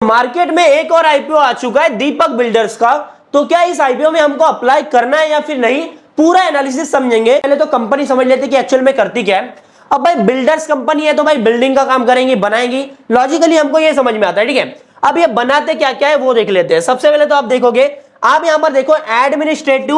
Market में एक और आईपीओ आ चुका है दीपक बिल्डर्स का। तो क्या इस आईपीओ में हमको अप्लाई करना है या फिर नहीं, पूरा एनालिसिस समझेंगे। पहले तो कंपनी समझ लेते कि एक्चुअल में करती क्या है। अब भाई बिल्डर्स कंपनी है तो भाई बिल्डिंग का काम करेंगी, बनाएंगी, लॉजिकली हमको ये समझ में आता है, ठीक है। अब ये बनाते क्या क्या है वो देख लेते हैं। सबसे पहले तो आप देखोगे, आप यहां पर देखो एडमिनिस्ट्रेटिव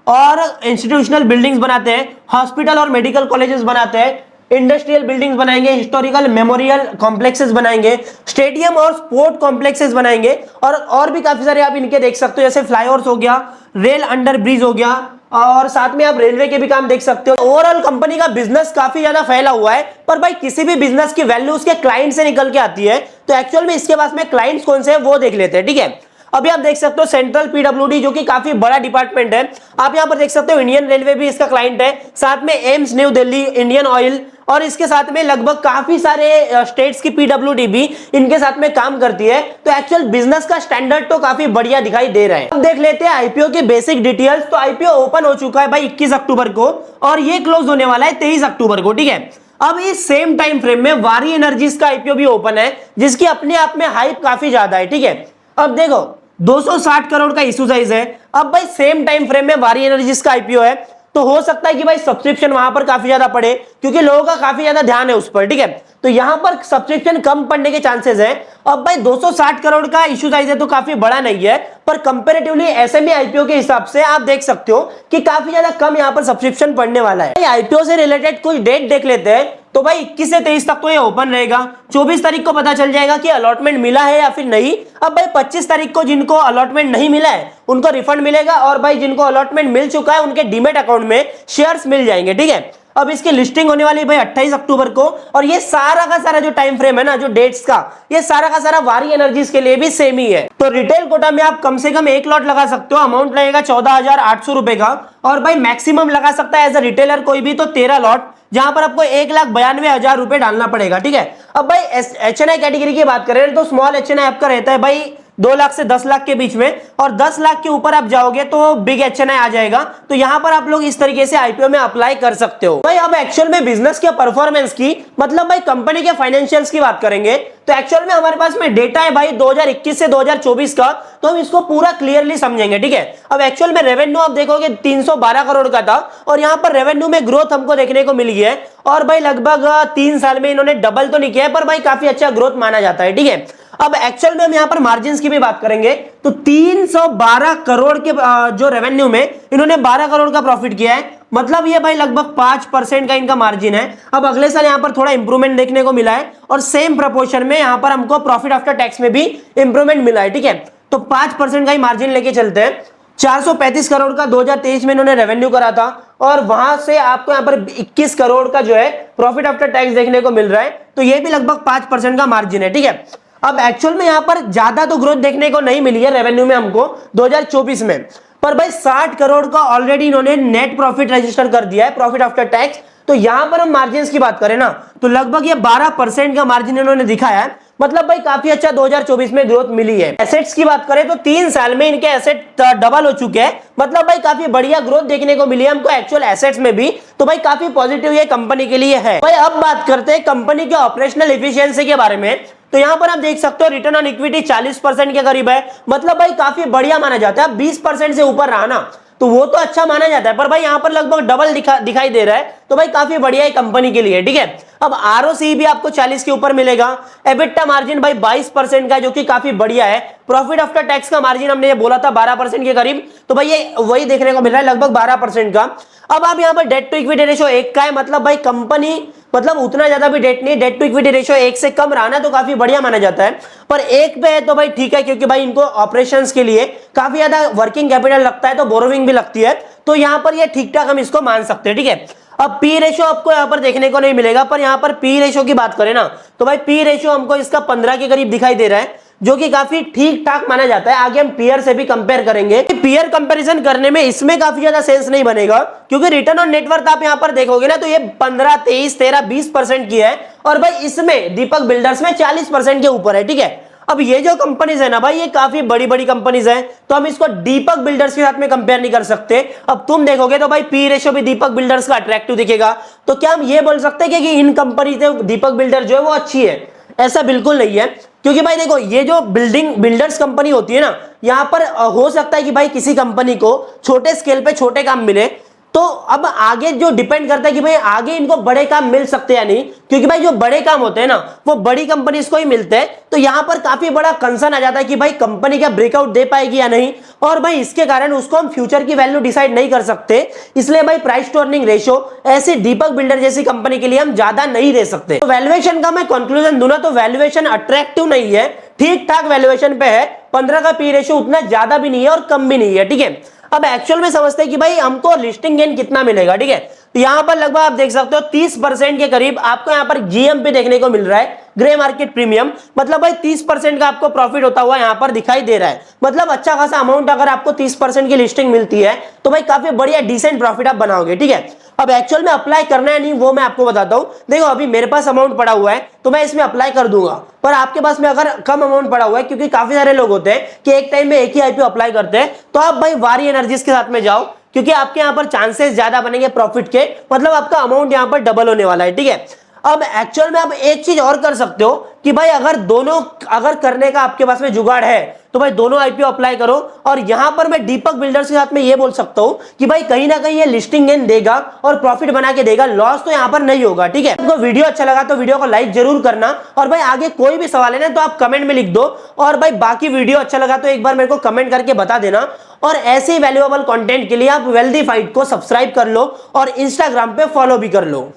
और इंस्टीट्यूशनल बिल्डिंग्स बनाते हैं, हॉस्पिटल और मेडिकल कॉलेजेस बनाते हैं, इंडस्ट्रियल बिल्डिंग्स बनाएंगे, हिस्टोरिकल मेमोरियल कॉम्प्लेक्सेस बनाएंगे, स्टेडियम और स्पोर्ट कॉम्प्लेक्सेस बनाएंगे, और भी काफी सारे आप इनके देख सकते हो, जैसे फ्लाईओवर्स हो गया, रेल अंडर ब्रिज हो गया, और साथ में आप रेलवे के भी काम देख सकते हो। ओवरऑल कंपनी का बिजनेस काफी ज्यादा फैला हुआ है। पर भाई किसी भी बिजनेस की वैल्यू उसके क्लाइंट से निकल के आती है। तो एक्चुअल में इसके पास में क्लाइंट्स कौन से हैं वो देख लेते हैं, ठीक है। अभी आप देख सकते हो सेंट्रल पीडब्ल्यूडी जो कि काफी बड़ा डिपार्टमेंट है। आप यहां पर देख सकते हो इंडियन रेलवे भी इसका क्लाइंट है, साथ में AIIMS new Delhi, Indian oil, और इसके साथ में लगभग काफी सारे स्टेट्स की पीडब्ल्यूडी भी इनके साथ में काम करती है। तो एक्चुअल बिजनेस का स्टैंडर्ड तो काफी बढ़िया दिखाई दे रहा है। अब देख लेते हैं आईपीओ की बेसिक डिटेल्स। तो आईपीओ ओपन हो चुका है भाई 21 अक्टूबर को, और ये क्लोज होने वाला है 23 अक्टूबर को, ठीक है। अब इस सेम टाइम फ्रेम में वारी एनर्जीज का आईपीओ भी ओपन है, जिसकी अपने आप में हाइप काफी ज्यादा है, ठीक है। अब देखो 260 करोड़ का इशू साइज है। अब भाई सेम टाइम फ्रेम में वारी एनर्जीज का आईपीओ है, तो हो सकता है कि भाई सब्सक्रिप्शन वहां पर काफी ज्यादा पड़े, क्योंकि लोगों का काफी ज्यादा ध्यान है उस पर, ठीक है। तो यहां पर सब्सक्रिप्शन कम पड़ने के चांसेस है। अब भाई 260 करोड़ का इशू साइज है तो काफी बड़ा नहीं है, पर कंपैरेटिवली एसएमई आईपीओ के हिसाब से आप देख सकते हो कि काफी ज्यादा कम यहां पर सब्सक्रिप्शन पड़ने वाला है। आईपीओ से रिलेटेड कुछ डेट देख लेते हैं। तो भाई 21 से 23 तक तो ये ओपन रहेगा। 24 तारीख को पता चल जाएगा कि अलॉटमेंट मिला है या फिर नहीं। अब भाई 25 तारीख को जिनको अलॉटमेंट नहीं मिला है उनको रिफंड मिलेगा, और भाई जिनको अलॉटमेंट मिल चुका है उनके डीमेट अकाउंट में शेयर्स मिल जाएंगे, ठीक है। अब इसकी लिस्टिंग होने वाली है भाई 28 अक्टूबर को, और ये सारा का सारा जो टाइम फ्रेम है ना, जो डेट्स का, ये सारा का सारा वारी एनर्जीज के लिए भी सेम ही है। तो रिटेल कोटा में आप कम से कम एक लॉट लगा सकते हो, अमाउंट लगेगा 14,800 रुपए का, और भाई मैक्सिमम लगा सकता है एज अ रिटेलर कोई भी तो 13 लॉट, जहां पर आपको 1,92,000 रुपए डालना पड़ेगा, ठीक है। अब भाई एचएनआई कैटेगरी की बात करें तो स्मॉल एचएनआई आपका रहता है भाई 2 लाख से 10 लाख के बीच में, और 10 लाख के ऊपर आप जाओगे तो बिग एचएनआई आ जाएगा। तो यहां पर आप लोग इस तरीके से आईपीओ में अप्लाई कर सकते हो। भाई अब एक्चुअल में बिजनेस के परफॉर्मेंस की, मतलब भाई कंपनी के फाइनेंशियल्स की बात करेंगे तो एक्चुअल में हमारे पास में डेटा है भाई 2021 से 2024 का, तो हम इसको पूरा क्लियरली समझेंगे, ठीक है। अब एक्चुअल में रेवेन्यू आप देखोगे 312 करोड़ का था, और यहां पर रेवेन्यू में ग्रोथ हमको देखने को मिली है, और भाई लगभग 3 साल में इन्होंने डबल तो नहीं किया है, पर भाई काफी अच्छा ग्रोथ माना जाता है, ठीक है। अब एक्चुअल में हम यहां पर मार्जिन्स की भी बात करेंगे तो 312 करोड़ के जो रेवेन्यू में इन्होंने 12 करोड़ का प्रॉफिट किया है, मतलब ये भाई लगभग 5% का इनका मार्जिन है। अब अगले साल यहां पर थोड़ा इंप्रूवमेंट देखने को मिला है, और सेम प्रोपोर्शन में यहां पर हमको प्रॉफिट आफ्टर टैक्स में भी इंप्रूवमेंट मिला है, ठीक है। तो 5% का ही मार्जिन लेके चलते हैं। 435 करोड़ का 2023 में इन्होंने रेवेन्यू करा था, और वहां से आपको यहां पर 21 करोड़ का जो है प्रॉफिट आफ्टर टैक्स देखने को मिल रहा है, तो ये भी लगभग 5% का मार्जिन है, ठीक है। अब एक्चुअल में यहां पर ज्यादा तो ग्रोथ देखने को नहीं मिली है रेवेन्यू में हमको 2024 में, पर भाई 60 करोड़ का ऑलरेडी इन्होंने नेट प्रॉफिट रजिस्टर कर दिया है, प्रॉफिट आफ्टर टैक्स। तो यहां पर हम मार्जिन्स की बात करें ना तो लगभग ये 12% का मार्जिन इन्होंने दिखाया है, मतलब भाई काफी अच्छा 2024 में ग्रोथ मिली है। एसेट्स की बात करें तो 3 साल में इनके एसेट डबल हो चुके हैं, मतलब भाई काफी बढ़िया ग्रोथ देखने को मिली है हमको एक्चुअल एसेट्स में भी। तो भाई काफी पॉजिटिव ये कंपनी के लिए है। भाई अब बात करते हैं कंपनी के ऑपरेशनल एफिशिएंसी के बारे में। तो यहां पर आप देख सकते हो रिटर्न ऑन इक्विटी 40% के करीब है, मतलब भाई काफी बढ़िया माना जाता है। 20% से ऊपर रहा ना तो वो तो अच्छा माना जाता है, पर भाई यहां पर लगभग डबल दिखाई दे रहा है, तो भाई काफी बढ़िया है कंपनी के लिए, ठीक है। अब आरओसी भी आपको 40 के ऊपर मिलेगा। एबिटा मार्जिन भाई 22% का, जो कि काफी बढ़िया है। प्रॉफिट आफ्टर टैक्स का मार्जिन हमने ये बोला था 12% के करीब, तो भाई ये वही देखने को मिल रहा है लगभग 12% का। अब आप यहाँ पर डेट टू इक्विटी रेशियो 1 का है, मतलब भाई कंपनी मतलब उतना ज्यादा भी डेट नहीं, डेट टू इक्विटी रेशियो 1 से कम रहना तो काफी बढ़िया माना जाता है, पर 1 पे है तो भाई ठीक है, क्योंकि भाई इनको ऑपरेशंस के लिए काफी ज्यादा वर्किंग कैपिटल लगता है, तो बोरोविंग भी लगती है, तो यहाँ पर ये ठीक ठाक हम इसको मान सकते हैं, ठीक है। अब पी रेशियो आपको यहाँ पर देखने को नहीं मिलेगा, पर यहाँ पर पी रेशियो की बात करें ना तो भाई पी रेशियो हमको इसका 15 के करीब दिखाई दे रहा है, जो कि काफी ठीक ठाक माना जाता है। आगे हम पीयर से भी कंपेयर करेंगे। पीयर कंपैरिजन करने में इसमें काफी ज्यादा सेंस नहीं बनेगा, क्योंकि रिटर्न ऑन नेटवर्थ आप यहाँ पर देखोगे ना तो ये 15, 23, 13, 20% की है, और भाई इसमें दीपक बिल्डर्स में 40% के ऊपर है, ठीक है। अब ये जो कंपनीज है ना भाई, ये काफी बड़ी बड़ी कंपनीज हैं, तो हम इसको दीपक बिल्डर्स के साथ में कंपेयर नहीं कर सकते। अब तुम देखोगे तो भाई पी रेशियो भी दीपक बिल्डर्स का अट्रैक्टिव दिखेगा, तो क्या हम ये बोल सकते हैं कि इन कंपनी से दीपक बिल्डर जो है वो अच्छी है? ऐसा बिल्कुल नहीं है, क्योंकि भाई देखो ये जो बिल्डर्स कंपनी होती है ना, यहां पर हो सकता है कि भाई किसी कंपनी को छोटे स्केल पे छोटे काम मिले, तो अब आगे जो डिपेंड करता है कि भाई आगे इनको बड़े काम मिल सकते हैं या नहीं, क्योंकि भाई जो बड़े काम होते हैं ना वो बड़ी कंपनीज को ही मिलते हैं। तो यहां पर काफी बड़ा कंसर्न आ जाता है कि भाई कंपनी क्या ब्रेकआउट दे पाएगी या नहीं, और भाई इसके कारण उसको हम फ्यूचर की वैल्यू डिसाइड नहीं कर सकते। इसलिए भाई प्राइस टू अर्निंग रेशियो ऐसी दीपक बिल्डर जैसी कंपनी के लिए हम ज्यादा नहीं दे सकते। तो वैल्यूएशन का मैं कंक्लूजन दूं ना, तो वैल्यूएशन अट्रैक्टिव नहीं है, ठीक ठाक वैल्यूएशन पे है। 15 का पी रेशियो उतना ज्यादा भी नहीं है और कम भी नहीं है, ठीक है। अब एक्चुअल में समझते हैं कि भाई हमको लिस्टिंग गेन कितना मिलेगा, ठीक है। तो यहां पर लगभग आप देख सकते हो 30% के करीब आपको यहां पर जीएमपी देखने को मिल रहा है, ग्रे मार्केट प्रीमियम। मतलब भाई 30% का आपको प्रॉफिट होता हुआ यहां पर दिखाई दे रहा है। मतलब अच्छा खासा अमाउंट अगर आपको 30% की लिस्टिंग मिलती है तो भाई काफी बढ़िया डिसेंट प्रॉफिट आप बनाओगे, ठीक है। अब एक्चुअल में अप्लाई करना है नहीं वो मैं आपको बताता हूं। देखो अभी मेरे पास अमाउंट पड़ा हुआ है तो मैं इसमें अप्लाई कर दूंगा, पर आपके पास में अगर कम अमाउंट पड़ा हुआ है, क्योंकि काफी सारे लोग होते हैं कि एक टाइम में एक ही आईपीओ अप्लाई करते हैं, तो आप भाई वारी एनर्जीज के साथ में जाओ, क्योंकि आपके यहां पर चांसेस ज्यादा बनेंगे प्रॉफिट के। मतलब आपका अमाउंट यहां पर डबल होने वाला है, ठीक है। अब एक्चुअल में आप एक चीज और कर सकते हो कि भाई अगर करने का आपके पास में जुगाड़ है तो भाई दोनों आईपीओ अप्लाई करो। और यहां पर मैं दीपक बिल्डर्स के साथ में ये बोल सकता हूं कि भाई कहीं ना कहीं ये लिस्टिंग गेन देगा और प्रॉफिट बना के देगा, लॉस तो यहां पर नहीं होगा, ठीक है। आपको वीडियो अच्छा लगा तो वीडियो को लाइक जरूर करना, और भाई आगे कोई भी सवाल है ना तो आप कमेंट में लिख दो, और भाई बाकी वीडियो अच्छा लगा तो एक बार मेरे को कमेंट करके बता देना। और ऐसे ही वैल्यूएबल कंटेंट के लिए आप वेल्दी फाइट को सब्सक्राइब कर लो और इंस्टाग्राम पे फॉलो भी कर लो।